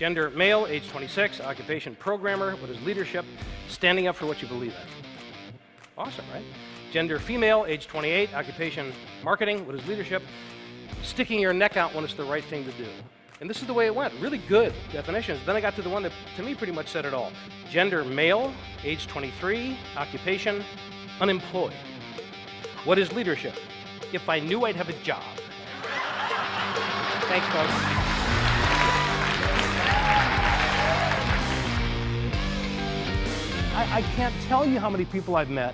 Gender, male, age 26, occupation, programmer. What is leadership? Standing up for what you believe in. Awesome, right? Gender, female, age 28, occupation, marketing. What is leadership? Sticking your neck out when it's the right thing to do. And this is the way it went. Really good definitions. Then I got to the one that, to me, pretty much said it all. Gender, male, age 23, occupation, unemployed. What is leadership? If I knew I'd have a job. Thanks, folks. I can't tell you how many people I've met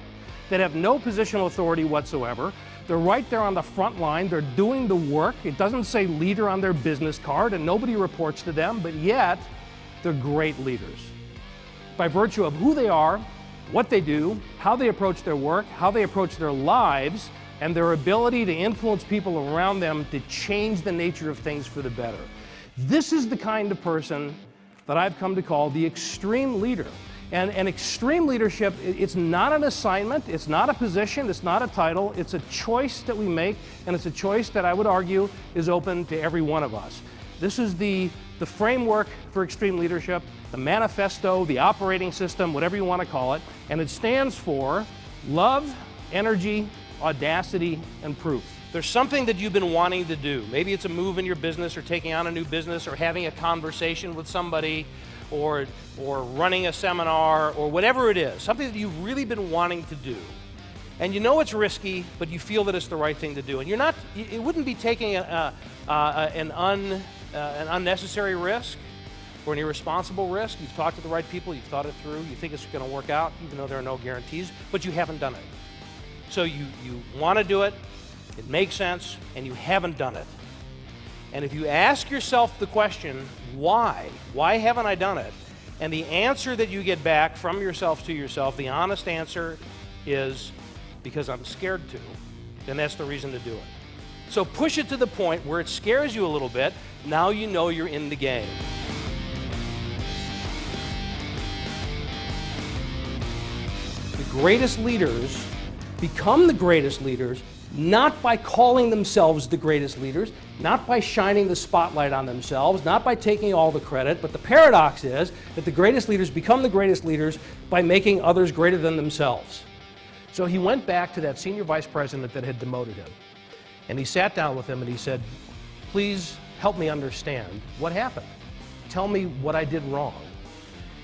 that have no positional authority whatsoever. They're right there on the front line. They're doing the work. It doesn't say leader on their business card, and nobody reports to them, but yet they're great leaders. By virtue of who they are, what they do, how they approach their work, how they approach their lives, and their ability to influence people around them to change the nature of things for the better. This is the kind of person that I've come to call the extreme leader. And extreme leadership, it's not an assignment, it's not a position, it's not a title, it's a choice that we make, and it's a choice that I would argue is open to every one of us. This is the framework for extreme leadership, the manifesto, the operating system, whatever you want to call it, and it stands for love, energy, audacity, and proof. There's something that you've been wanting to do. Maybe it's a move in your business, or taking on a new business, or having a conversation with somebody, or running a seminar, or whatever it is, something that you've really been wanting to do. And you know it's risky, but you feel that it's the right thing to do. And you're not, it wouldn't be taking an unnecessary risk or an irresponsible risk. You've talked to the right people, you've thought it through, you think it's going to work out, even though there are no guarantees, but you haven't done it. So you want to do it, it makes sense, and you haven't done it. And if you ask yourself the question, why haven't I done it? And the answer that you get back from yourself to yourself, the honest answer is because I'm scared to, then that's the reason to do it. So push it to the point where it scares you a little bit. Now you know you're in the game. The greatest leaders become the greatest leaders not by calling themselves the greatest leaders, not by shining the spotlight on themselves, not by taking all the credit, but the paradox is that the greatest leaders become the greatest leaders by making others greater than themselves. So he went back to that senior vice president that had demoted him, and he sat down with him and he said, please help me understand what happened. Tell me what I did wrong.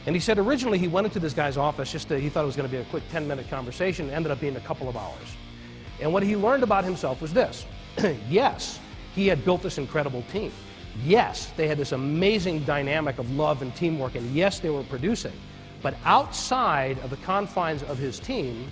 And he said originally he went into this guy's office he thought it was going to be a quick 10-minute conversation. It ended up being a couple of hours. And what he learned about himself was this. Yes, he had built this incredible team. Yes, they had this amazing dynamic of love and teamwork, and yes, they were producing. But outside of the confines of his team,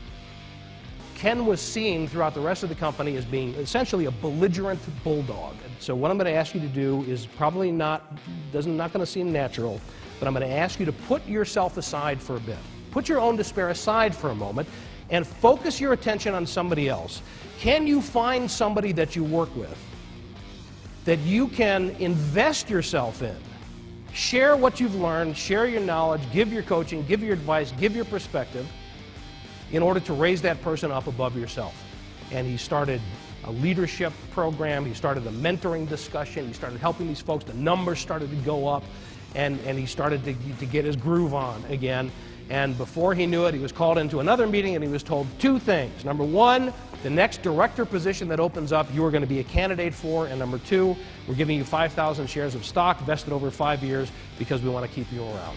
Ken was seen throughout the rest of the company as being essentially a belligerent bulldog. So what I'm going to ask you to do is probably not going to seem natural, but I'm going to ask you to put yourself aside for a bit. Put your own despair aside for a moment and focus your attention on somebody else. Can you find somebody that you work with that you can invest yourself in? Share what you've learned, share your knowledge, give your coaching, give your advice, give your perspective in order to raise that person up above yourself. And he started a leadership program, he started a mentoring discussion, he started helping these folks, the numbers started to go up, and he started to get his groove on again. And before he knew it, he was called into another meeting and he was told two things. Number one, the next director position that opens up, you are going to be a candidate for. And number two, we're giving you 5,000 shares of stock vested over 5 years because we want to keep you around.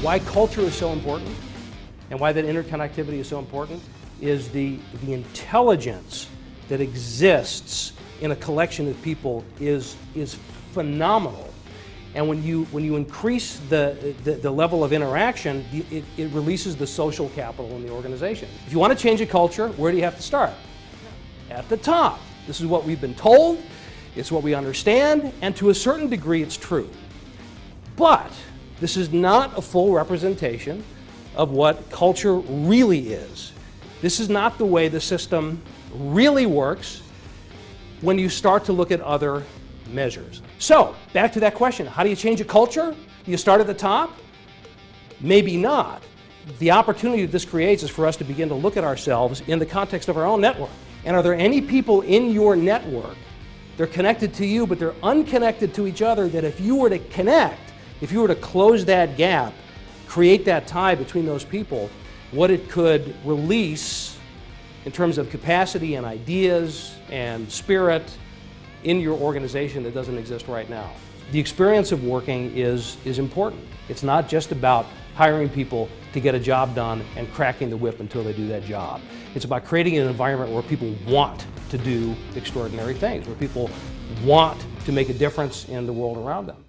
Why culture is so important and why that interconnectivity is so important is the intelligence that exists in a collection of people is phenomenal. And when you increase the level of interaction, it releases the social capital in the organization. If you want to change a culture, where do you have to start? At the top. This is what we've been told, it's what we understand, and to a certain degree it's true. But this is not a full representation of what culture really is. This is not the way the system really works when you start to look at other measures. So, back to that question, how do you change a culture? Do you start at the top? Maybe not. The opportunity that this creates is for us to begin to look at ourselves in the context of our own network. And are there any people in your network They're connected to you, but they're unconnected to each other, that if you were to connect, if you were to close that gap, create that tie between those people, what it could release in terms of capacity and ideas and spirit in your organization that doesn't exist right now. The experience of working is important. It's not just about hiring people to get a job done and cracking the whip until they do that job. It's about creating an environment where people want to do extraordinary things, where people want to make a difference in the world around them.